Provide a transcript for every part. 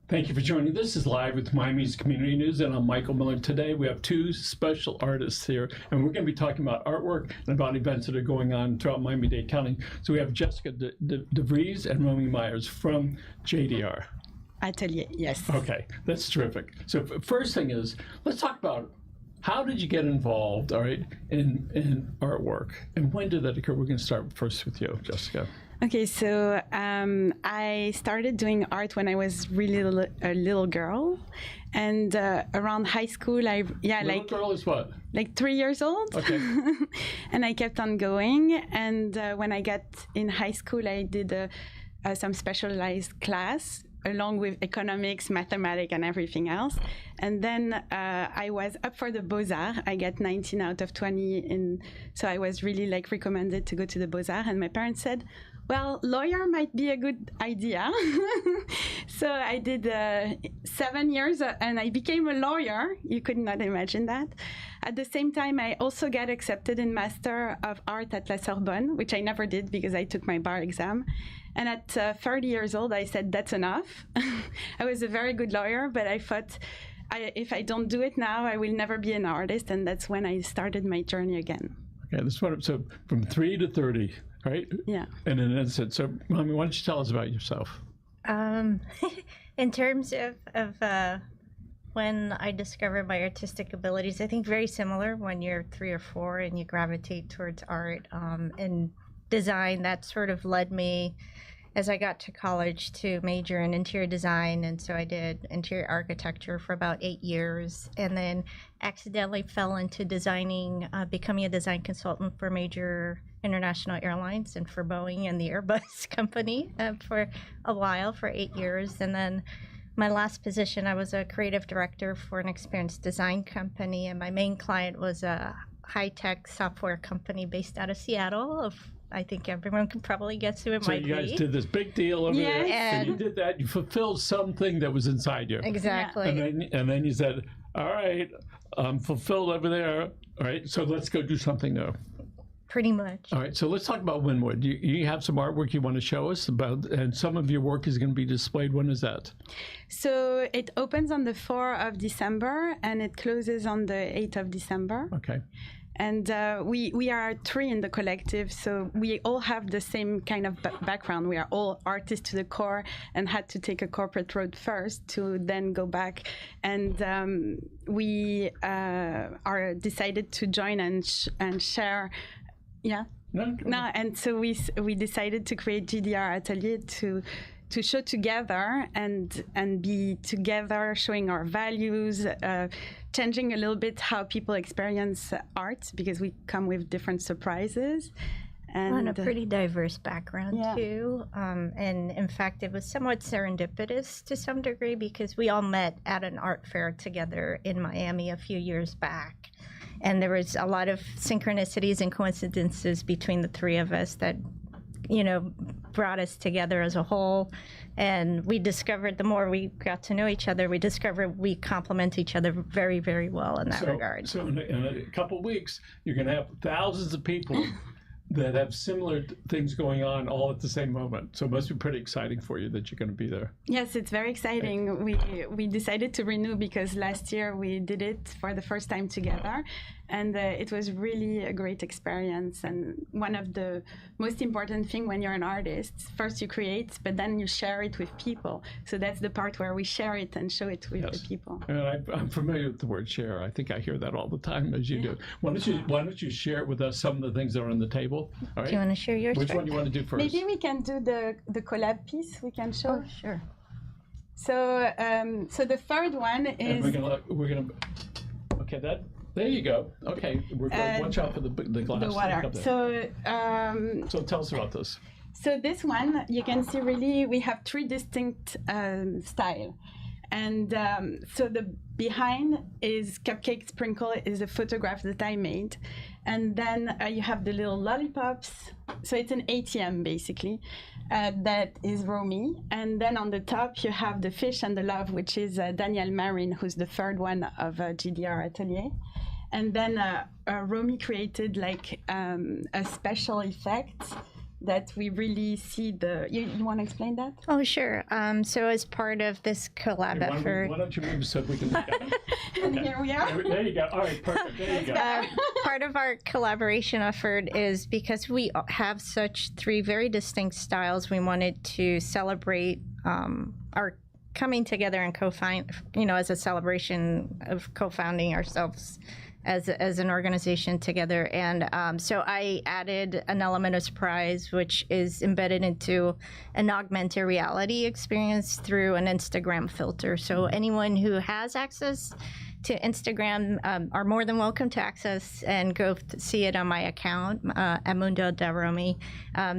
Thank you for joining. This is Live with Miami's Community News, and I'm Michael Miller. Today we have two special artists here, and we're going to be talking about artwork and about events that are going on throughout Miami-Dade County. So we have Jessica Vreeze and Romi Myers from JDR Atelier, yes. Okay, that's terrific. So first thing is, let's talk about how did you get involved, all right, in artwork, and when did that occur? We're going to start first with you, Jessica. Okay, so I started doing art when I was really a little girl, and around high school, Little girl is what? Like 3 years old. Okay. And I kept on going, and when I got in high school, I did some specialized class along with economics, mathematics, and everything else. And then I was up for the Beaux-Arts. I got 19 out of 20, and so I was really like recommended to go to the Beaux-Arts. And my parents said, well, lawyer might be a good idea. So I did 7 years and I became a lawyer. You could not imagine that. At the same time, I also got accepted in Master of Art at La Sorbonne, which I never did because I took my bar exam. And at 30 years old, I said, that's enough. I was a very good lawyer, but I thought, if I don't do it now, I will never be an artist. And that's when I started my journey again. Okay, this one, so from 3 to 30, right? Yeah. And then that's it. So, Romi, why don't you tell us about yourself? In terms of when I discovered my artistic abilities, I think very similar when you're 3 or 4 and you gravitate towards art and design. That sort of led me, as I got to college, to major in interior design, and so I did interior architecture for about 8 years, and then accidentally fell into designing, becoming a design consultant for major international airlines and for Boeing and the Airbus company for a while, for 8 years. And then my last position, I was a creative director for an experience design company, and my main client was a high-tech software company based out of Seattle. I think everyone can probably guess who it might be. So you guys did this big deal over there, and you did that. You fulfilled something that was inside you. Exactly. And then you said, all right, I'm fulfilled over there. All right, so let's go do something new. Pretty much. All right, so let's talk about Wynwood. You have some artwork you want to show us about, and some of your work is going to be displayed. When is that? So it opens on the 4th of December, and it closes on the 8th of December. Okay. And we are 3 in the collective, so we all have the same kind of background. We are all artists to the core and had to take a corporate road first to then go back. And we are decided to join and share. Yeah. No, and so we decided to create JDR Atelier to show together and be together, showing our values, changing a little bit how people experience art, because we come with different surprises. And a pretty diverse background, too. And in fact, it was somewhat serendipitous to some degree, because we all met at an art fair together in Miami a few years back. And there was a lot of synchronicities and coincidences between the 3 of us that, you know, brought us together as a whole. And we discovered, the more we got to know each other, we discovered we complement each other very, very well in that regard. So in a couple of weeks, you're going to have thousands of people that have similar things going on all at the same moment. So it must be pretty exciting for you that you're going to be there. Yes, it's very exciting. We decided to renew because last year we did it for the first time together. And it was really a great experience. And one of the most important thing when you're an artist, first you create, but then you share it with people. So that's the part where we share it and show it with the people. And I'm familiar with the word share. I think I hear that all the time, as you do. Why don't you share with us some of the things that are on the table? All right. Do you want to share yours? Which one do you want to do first? Maybe we can do the collab piece. We can show. Oh, sure. So so the third one is. And we're gonna. Okay, that. There you go. Okay, we're going. Watch out for the glass. The water. So tell us about this. So this one, you can see really we have 3 distinct styles. And so the behind is Cupcake Sprinkle is a photograph that I made. And then you have the little lollipops. So it's an ATM basically. That is Romi. And then on the top you have the fish and the love, which is Danielle Marin, who's the 3rd one of JDR Atelier. And then Romi created like a special effect that we really see the. You want to explain that? Oh, sure. So as part of this collab effort, Why don't you move so we can look at it? And here we are. There you go. All right, perfect. There you go. part of our collaboration effort is because we have such three very distinct styles, we wanted to celebrate our coming together and co-found, as a celebration of co-founding ourselves as an organization together. And so I added an element of surprise, which is embedded into an augmented reality experience through an Instagram filter. So anyone who has access to Instagram are more than welcome to access and go see it on my account, JDR Romi.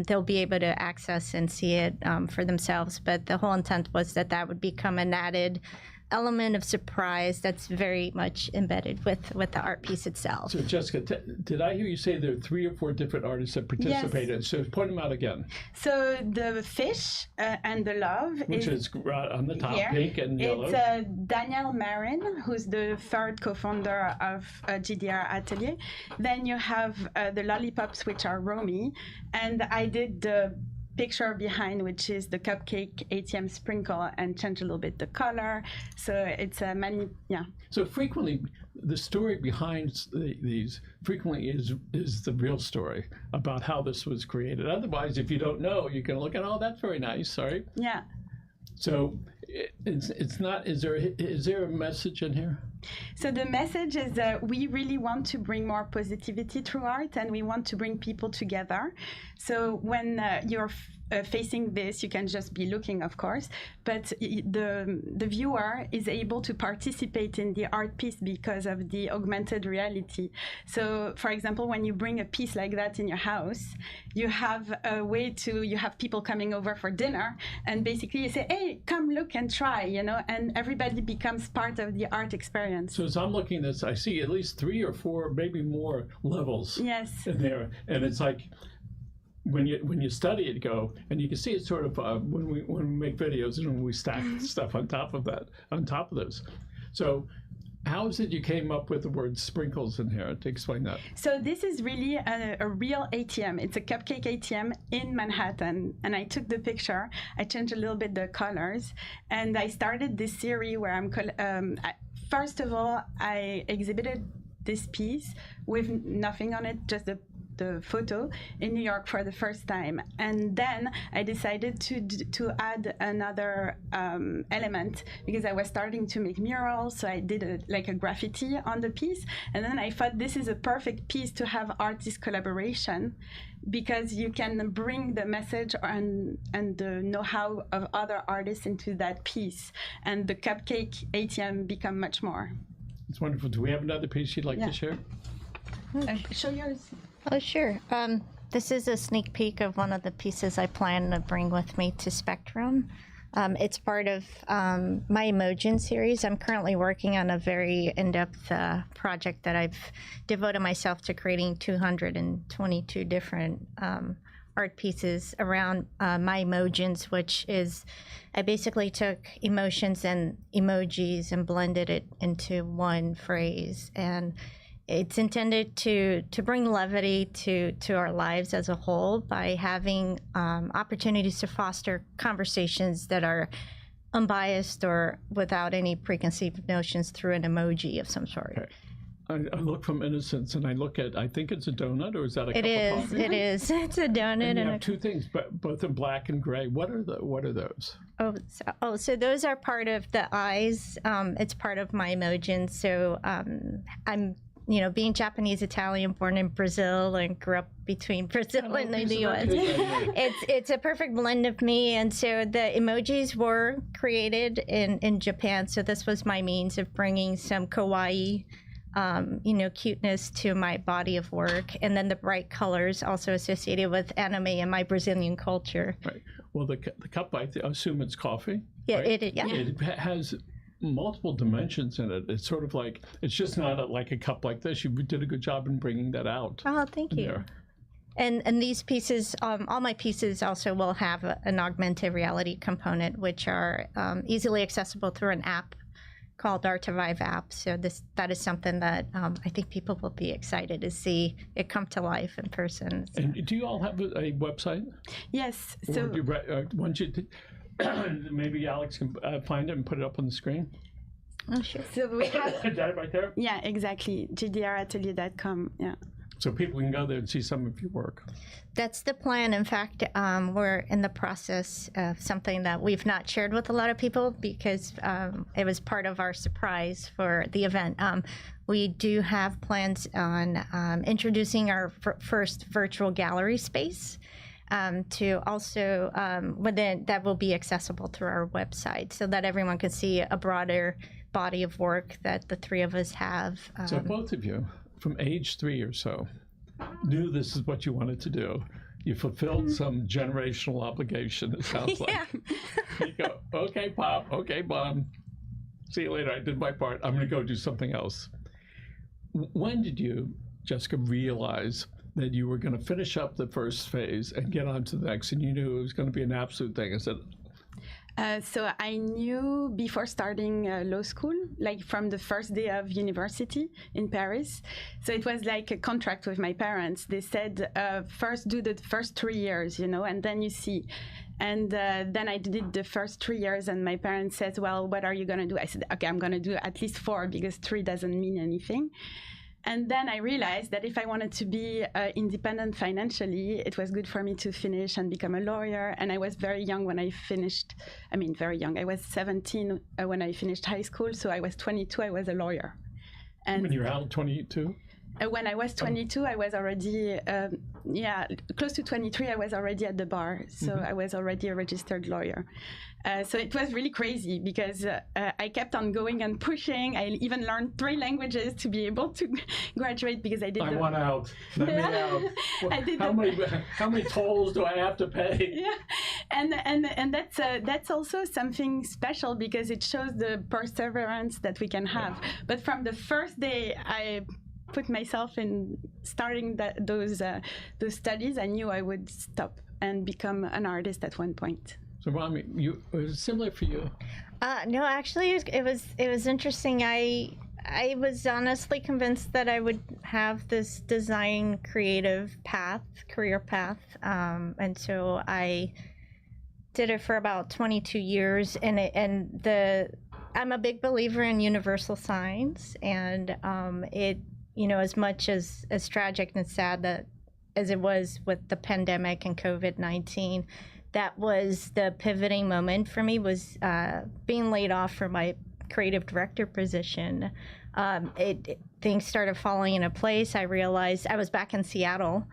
They'll be able to access and see it for themselves. But the whole intent was that would become an added element of surprise that's very much embedded with the art piece itself. So Jessica, did I hear you say there are 3 or 4 different artists that participated? Yes. So point them out again. So the fish and the love, which is on the top, here. Pink and yellow. It's Daniel Marin, who's the third co-founder of JDR Atelier. Then you have the lollipops, which are Romi, and I did the picture behind, which is the cupcake ATM sprinkle, and change a little bit the color. So it's a So frequently, the story behind these frequently is the real story about how this was created. Otherwise, if you don't know, you can look at, oh, that's very nice, sorry. Yeah. So it's not. Is there a message in here? So the message is that we really want to bring more positivity through art, and we want to bring people together. So when you're facing this, you can just be looking, of course, but the viewer is able to participate in the art piece because of the augmented reality. So, for example, when you bring a piece like that in your house, you have a way you have people coming over for dinner, and basically you say, hey, come look and try, and everybody becomes part of the art experience. So as I'm looking at this, I see at least 3 or 4, maybe more levels in there, and it's like, when you study it, and you can see it sort of when we make videos and when we stack stuff on top of those. So how is it you came up with the word sprinkles in here to explain that? So this is really a real ATM. It's a cupcake ATM in Manhattan, and I took the picture. I changed a little bit the colors, and I started this series where first of all, I exhibited this piece with nothing on it, just the photo in New York for the first time, and then I decided to add another element because I was starting to make murals, so I did a graffiti on the piece, and then I thought this is a perfect piece to have artist collaboration because you can bring the message and the know-how of other artists into that piece, and the cupcake ATM become much more. It's wonderful. Do we have another piece you'd like to share? Show yours. Oh, sure. This is a sneak peek of one of the pieces I plan to bring with me to Spectrum. It's part of my Emoji series. I'm currently working on a very in-depth project that I've devoted myself to creating 222 different art pieces around my Emojis, which is I basically took emotions and emojis and blended it into one phrase, and it's intended to bring levity to our lives as a whole by having opportunities to foster conversations that are unbiased or without any preconceived notions through an emoji of some sort. Okay. I look from Innocence and I look at, I think it's a donut, or is that a cup of coffee? It is. It's a donut. And you have 2 things, but both in black and gray. What are those? So those are part of the eyes. It's part of my Emoji. So I'm being Japanese Italian, born in Brazil and grew up between Brazil and the U.S. It's a perfect blend of me, and so the emojis were created in Japan. So this was my means of bringing some kawaii, cuteness to my body of work, and then the bright colors also associated with anime and my Brazilian culture. Right. Well, the cup, I assume it's coffee. Yeah, right? It has multiple dimensions in it. It's sort of like, it's just not like a cup like this. You did a good job in bringing that out. Oh, thank you. There. And these pieces, all my pieces also will have an augmented reality component, which are easily accessible through an app called Art to Vive app. So that is something that I think people will be excited to see it come to life in person. So. And do you all have a website? Yes. Or So do you, once you maybe Alex can find it and put it up on the screen? Oh, sure. so we have. Is that it right there? Yeah, exactly. JDRatelier.com. Yeah. So people can go there and see some of your work. That's the plan. In fact, we're in the process of something that we've not shared with a lot of people because it was part of our surprise for the event. We do have plans on introducing our first virtual gallery space to also, that will be accessible through our website so that everyone can see a broader body of work that the three of us have. So both of you, from age 3 or so, knew this is what you wanted to do. You fulfilled some generational obligation, it sounds like. Yeah. You go, okay, Pop, okay, Mom, see you later, I did my part, I'm gonna go do something else. When did you, Jessica, realize that you were gonna finish up the first phase and get on to the next, and you knew it was gonna be an absolute thing? I said, So I knew before starting law school, like from the first day of university in Paris. So it was like a contract with my parents. They said, first do the first 3 years, and then you see. And then I did the first 3 years, and my parents said, well, what are you going to do? I said, okay, I'm going to do at least 4 because 3 doesn't mean anything. And then I realized that if I wanted to be independent financially, it was good for me to finish and become a lawyer. And I was very young when I finished. I mean, very young. I was 17 when I finished high school. So I was 22, I was a lawyer. And when you were out 22? When I was 22, I was already, close to 23, I was already at the bar. So I was already a registered lawyer. So it was really crazy because I kept on going and pushing. I even learned 3 languages to be able to graduate because I did. I want out. Let me out. I did how many tolls do I have to pay? Yeah, and that's also something special because it shows the perseverance that we can have. But from the first day I put myself in starting those studies, I knew I would stop and become an artist at one point. So, Romi, was it similar for you? No, actually, it was interesting. I was honestly convinced that I would have this design creative career path, and so I did it for about 22 years. I'm a big believer in universal signs, and it. As much as tragic and sad as it was with the pandemic and COVID-19, that was the pivoting moment for me, was being laid off from my creative director position. Things started falling into place. I realized I was back in Seattle,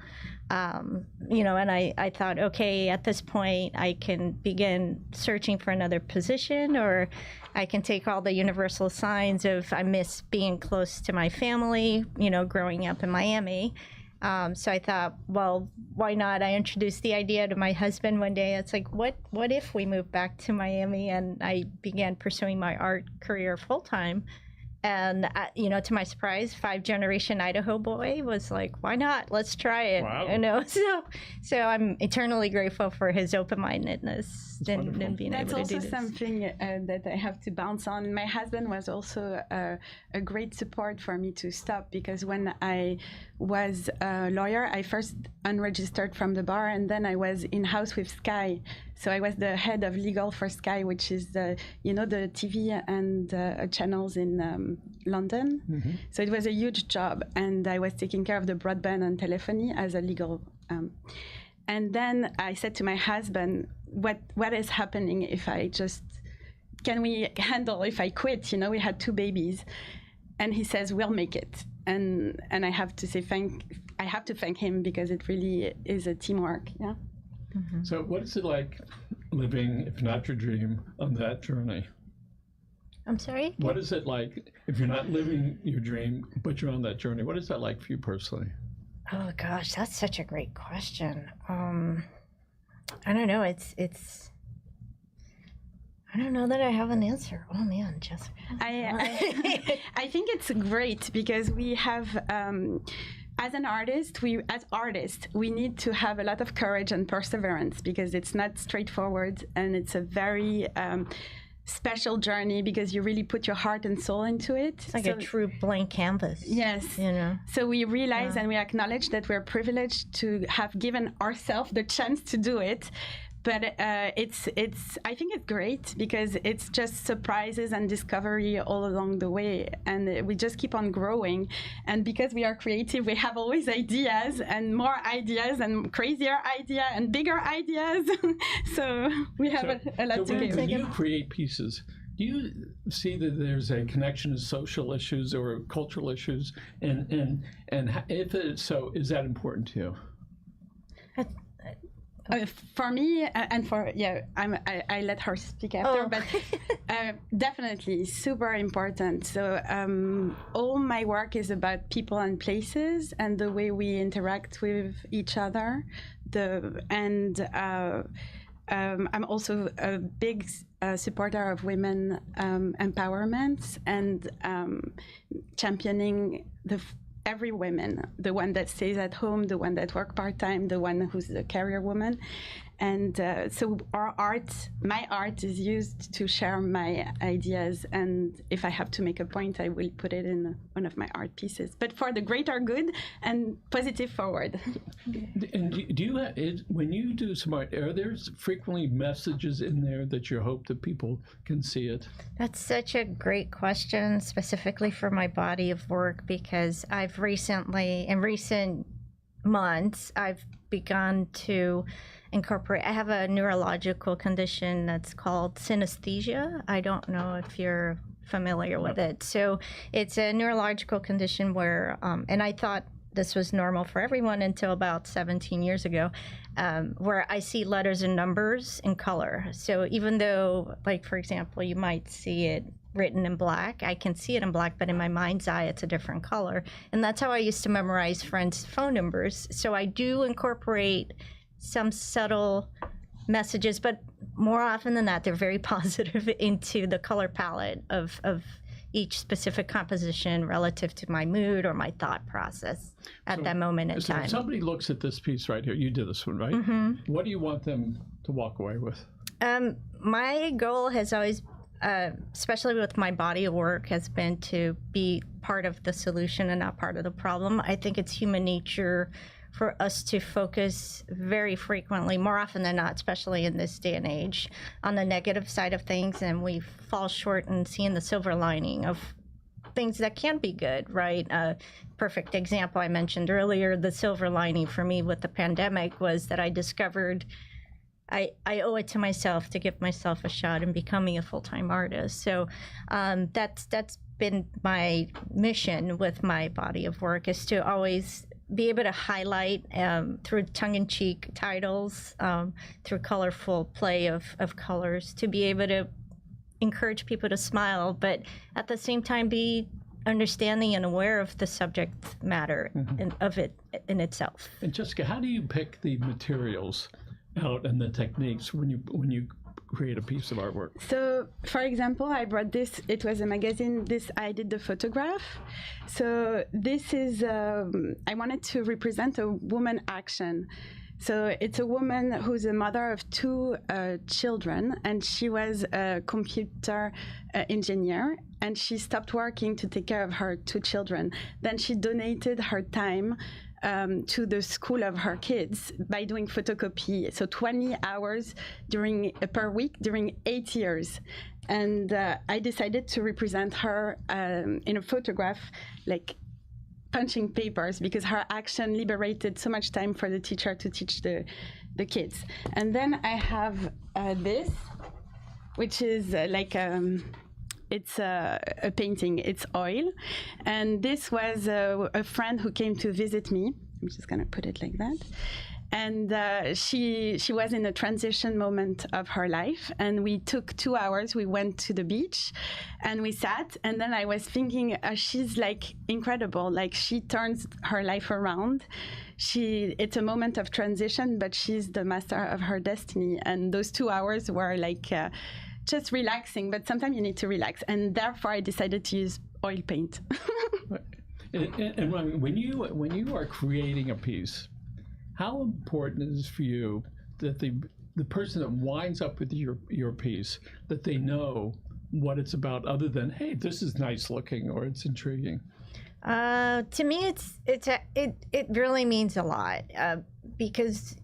and I thought, okay, at this point I can begin searching for another position, or I can take all the universal signs of I miss being close to my family, growing up in Miami. So I thought, well, why not? I introduced the idea to my husband one day. It's like, what if we moved back to Miami? And I began pursuing my art career full time. And, to my surprise, 5-generation Idaho boy was like, why not? Let's try it. Wow. So I'm eternally grateful for his open-mindedness and being able to do this. That's also something that I have to bounce on. My husband was also a great support for me to stop, because when I was a lawyer, I first unregistered from the bar, and then I was in-house with Sky. So I was the head of legal for Sky, which is the TV and channels in London. Mm-hmm. So it was a huge job, and I was taking care of the broadband and telephony as a legal. And then I said to my husband, what is happening if I can we handle if I quit? We had 2 babies. And he says, we'll make it. And I have to say I have to thank him, because it really is a teamwork. Yeah. Mm-hmm. So what is it like living, if not your dream, on that journey? I'm sorry? What is it like if you're not living your dream, but you're on that journey? What is that like for you personally? Oh gosh, that's such a great question. I don't know. It's. I don't know that I have an answer. Oh man, Jessica. I think it's great because we have. As artists, we need to have a lot of courage and perseverance, because it's not straightforward, and it's a very special journey because you really put your heart and soul into it. It's like a true blank canvas. Yes. You know. So we realize and we acknowledge that we're privileged to have given ourselves the chance to do it. But it's I think it's great because it's just surprises and discovery all along the way, and we just keep on growing. And because we are creative, we have always ideas and more ideas and crazier ideas and bigger ideas. So we have a lot to give. When you create pieces, do you see that there's a connection to social issues or cultural issues? And if it's so, is that important to you? For me, and for I let her speak after, but definitely super important. So all my work is about people and places and the way we interact with each other. I'm also a big supporter of women empowerment and championing every woman, the one that stays at home, the one that works part-time, the one who's a career woman. And so my art is used to share my ideas. And if I have to make a point, I will put it in one of my art pieces. But for the greater good and positive forward. And do you when you do some art, are there frequently messages in there that you hope that people can see it? That's such a great question, specifically for my body of work, because I've in recent months, I've begun to incorporate. I have a neurological condition that's called synesthesia. I don't know if you're familiar with it. So it's a neurological condition where, and I thought this was normal for everyone until about 17 years ago, where I see letters and numbers in color. So even though, like, for example, you might see it written in black, I can see it in black, but in my mind's eye, it's a different color. And that's how I used to memorize friends' phone numbers. So I do incorporate some subtle messages, but more often than not, they're very positive into the color palette of each specific composition relative to my mood or my thought process at that moment in time. If somebody looks at this piece right here, you did this one, right? Mm-hmm. What do you want them to walk away with? My goal has always, especially with my body of work, has been to be part of the solution and not part of the problem. I think it's human nature for us to focus very frequently, more often than not, especially in this day and age, on the negative side of things, and we fall short in seeing the silver lining of things that can be good, right? Perfect example I mentioned earlier, the silver lining for me with the pandemic was that I discovered I owe it to myself to give myself a shot in becoming a full-time artist. So that's been my mission with my body of work, is to always be able to highlight through tongue-in-cheek titles, through colorful play of colors, to be able to encourage people to smile, but at the same time be understanding and aware of the subject matter of it in itself. And Jessica, how do you pick the materials out and the techniques when you create a piece of artwork? So, for example, I brought this. It was a magazine. I did the photograph. So this is, I wanted to represent a woman action. So it's a woman who's a mother of two children, and she was a computer engineer, and she stopped working to take care of her two children. Then she donated her time to the school of her kids by doing photocopy. So 20 hours per week during 8 years. And I decided to represent her in a photograph, like punching papers, because her action liberated so much time for the teacher to teach the kids. And then I have this, which is it's a painting, it's oil. And this was a friend who came to visit me. I'm just gonna put it like that. And she was in a transition moment of her life, and we took 2 hours. We went to the beach and we sat, and then I was thinking, she's like incredible. Like, she turns her life around. It's a moment of transition, but she's the master of her destiny. And those 2 hours were like just relaxing, but sometimes you need to relax. And therefore I decided to use oil paint. And when you are creating a piece, how important is it for you that the person that winds up with your piece, that they know what it's about, other than, hey, this is nice looking or it's intriguing? To me, it really means a lot, because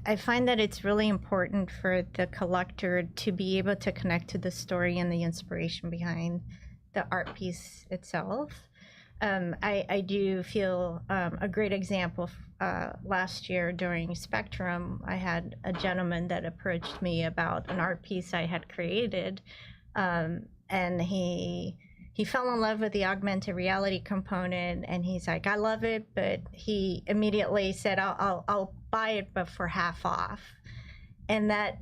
I find that it's really important for the collector to be able to connect to the story and the inspiration behind the art piece itself. I do feel a great example. Last year during Spectrum, I had a gentleman that approached me about an art piece I had created, and he fell in love with the augmented reality component, and he's like, I love it, but he immediately said, I'll buy it, but for half off. And that,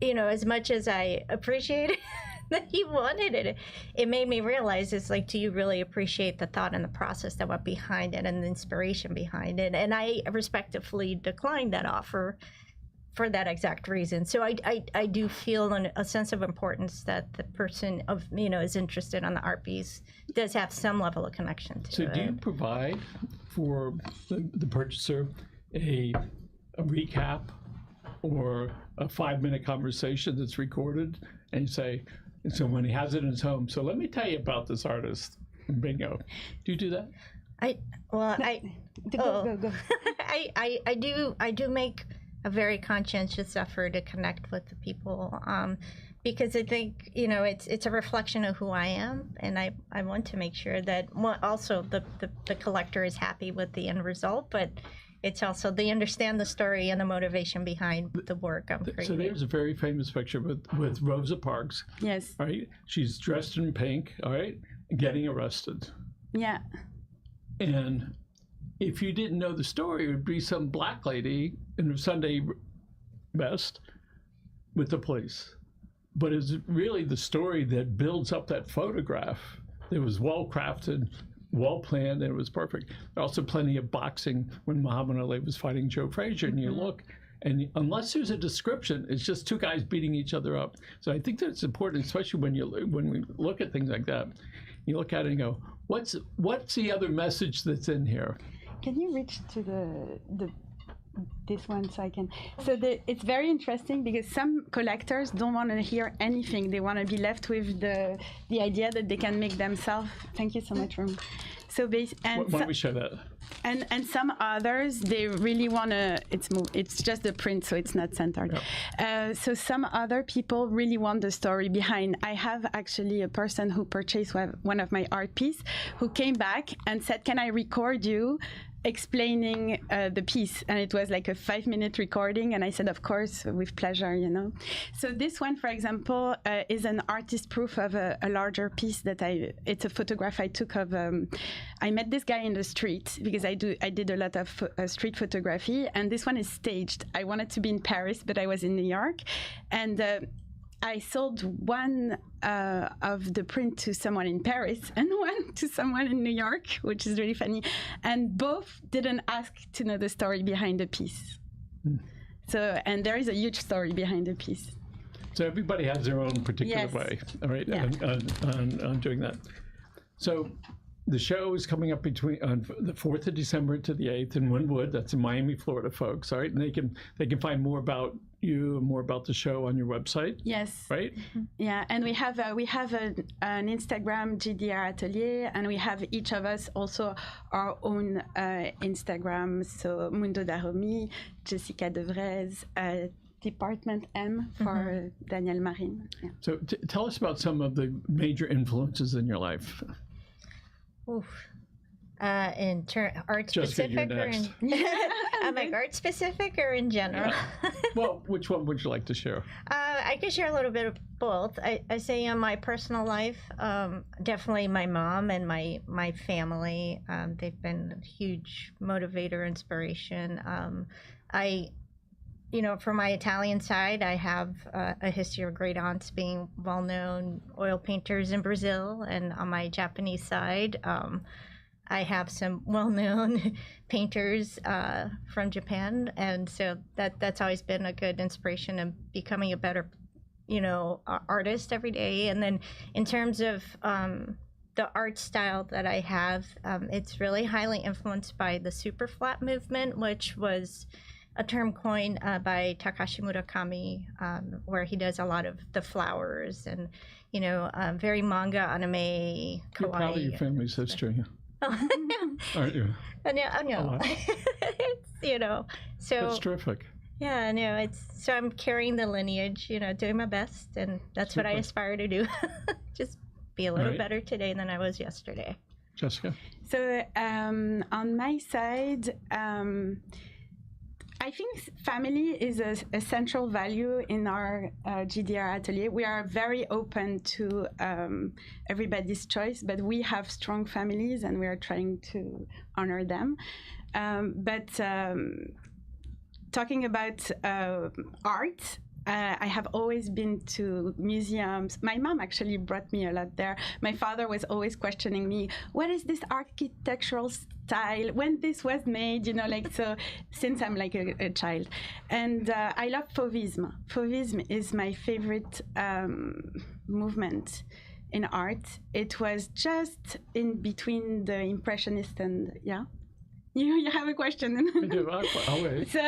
as much as I appreciate it, that he wanted it, it made me realize, it's like, do you really appreciate the thought and the process that went behind it and the inspiration behind it? And I respectfully declined that offer for that exact reason. So I do feel a sense of importance that the person is interested on the art piece does have some level of connection to it. So do you provide for the purchaser a recap or a 5-minute conversation that's recorded, and you say, so when he has it in his home, so let me tell you about this artist, bingo. Do you do that? Go. I do make a very conscientious effort to connect with the people, because I think it's a reflection of who I am, and I want to make sure that also the collector is happy with the end result, but it's also they understand the story and the motivation behind the work I'm creating. So there's a very famous picture with Rosa Parks. Yes. All right, she's dressed in pink. All right, getting arrested. Yeah. And if you didn't know the story, it would be some black lady in a Sunday best with the police. But it's really the story that builds up that photograph. It was well crafted, well planned, and it was perfect. Also plenty of boxing when Muhammad Ali was fighting Joe Frazier, and you look, and unless there's a description, it's just two guys beating each other up. So I think that's important, especially when we look at things like that. You look at it and go, what's the other message that's in here? Can you reach to this one so I can? So it's very interesting because some collectors don't want to hear anything. They want to be left with the idea that they can make themselves. Thank you so much, Rom. So Why don't we show that? And some others, they really want to, it's just the print, so it's not centered. Yep. So some other people really want the story behind. I have actually a person who purchased one of my art piece who came back and said, can I record you explaining the piece? And it was like a 5-minute recording, and I said, of course, with pleasure, So this one, for example, is an artist proof of a larger piece that it's a photograph I took of, I met this guy in the street because I did a lot of street photography, and this one is staged. I wanted to be in Paris, but I was in New York, and I sold one of the print to someone in Paris and one to someone in New York, which is really funny. And both didn't ask to know the story behind the piece. So, and there is a huge story behind the piece. So everybody has their own particular Yes. way, all right, Yeah. on doing that. So the show is coming up on the 4th of December to the 8th in Wynwood. That's in Miami, Florida, folks. All right, and they can find more about you and more about the show on your website. Yes. Right. Yeah, and we have an Instagram, JDR Atelier, and we have each of us also our own Instagram. So Mundo da Romi, Jessica de Vreeze, Department M for Daniel Marin. Yeah. So tell us about some of the major influences in your life. Oof. In art Jessica, specific you're or next. I'm like art specific or in general? Yeah. Well, which one would you like to share? I can share a little bit of both. I say in my personal life, definitely my mom and my family. They've been a huge motivator, inspiration. For my Italian side, I have a history of great aunts being well-known oil painters in Brazil, and on my Japanese side, I have some well-known painters from Japan, and so that's always been a good inspiration of becoming a better, artist every day. And then in terms of the art style that I have, it's really highly influenced by the super flat movement, which was a term coined by Takashi Murakami, where he does a lot of the flowers and, very manga, anime, kawaii. You're proud of your family's history, aren't you? Oh, no. It's, so. That's terrific. Yeah, no, so I'm carrying the lineage, doing my best, and that's what I aspire to do. Just be a little better today than I was yesterday. Jessica? So on my side, I think family is a central value in our JDR Atelier. We are very open to everybody's choice, but we have strong families and we are trying to honor them. But talking about art, I have always been to museums. My mom actually brought me a lot there. My father was always questioning me, what is this architectural style, when this was made, so since I'm like a child. And I love Fauvisme. Fauvisme is my favorite movement in art. It was just in between the Impressionist and, You have a question. I do. I'll wait. So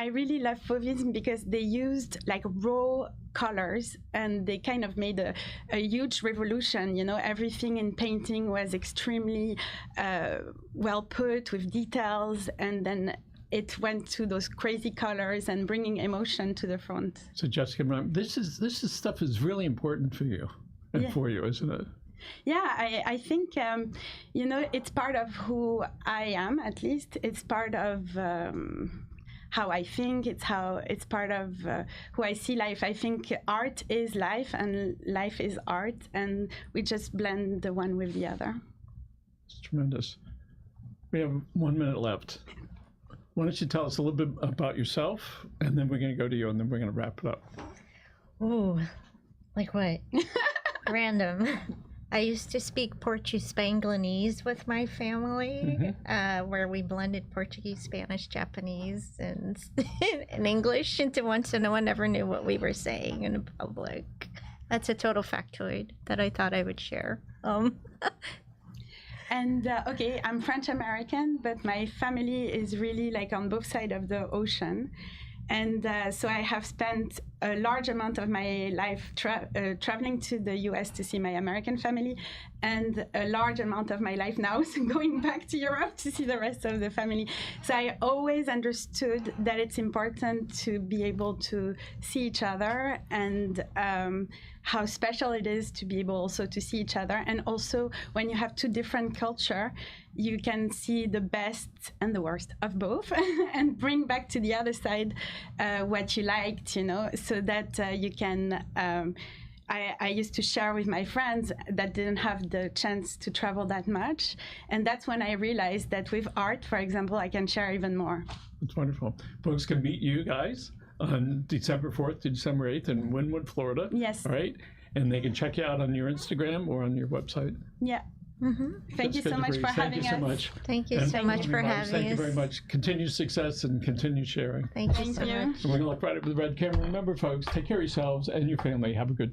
I really love Fauvisme because they used like raw colors and they kind of made a huge revolution. Everything in painting was extremely well put with details, and then it went to those crazy colors and bringing emotion to the front. So Jessica, this stuff is really important for you and for you, isn't it? Yeah, I think, it's part of who I am, at least. It's part of how I think. It's part of who I see life. I think art is life and life is art, and we just blend the one with the other. It's tremendous. We have 1 minute left. Why don't you tell us a little bit about yourself, and then we're going to go to you, and then we're going to wrap it up. Ooh, like what? Random. I used to speak Portuguese Spanglese with my family, where we blended Portuguese, Spanish, Japanese, and English into one, so no one ever knew what we were saying in public. That's a total factoid that I thought I would share. And I'm French American, but my family is really like on both sides of the ocean. And so I have spent a large amount of my life traveling to the US to see my American family, and a large amount of my life now going back to Europe to see the rest of the family. So I always understood that it's important to be able to see each other, and how special it is to be able also to see each other. And also when you have two different cultures, you can see the best and the worst of both and bring back to the other side what you liked, so that you can, I used to share with my friends that didn't have the chance to travel that much. And that's when I realized that with art, for example, I can share even more. That's wonderful. Folks can meet you guys on December 4th to December 8th in Wynwood, Florida. Yes. All right. And they can check you out on your Instagram or on your website. Yeah. Thank you so much for having us. Thank you so much. Thank you so much for having us. Thank you very much. Continued success and continued sharing. Thank you so much. And we're going to look right at the red camera. Remember, folks, take care of yourselves and your family. Have a good day.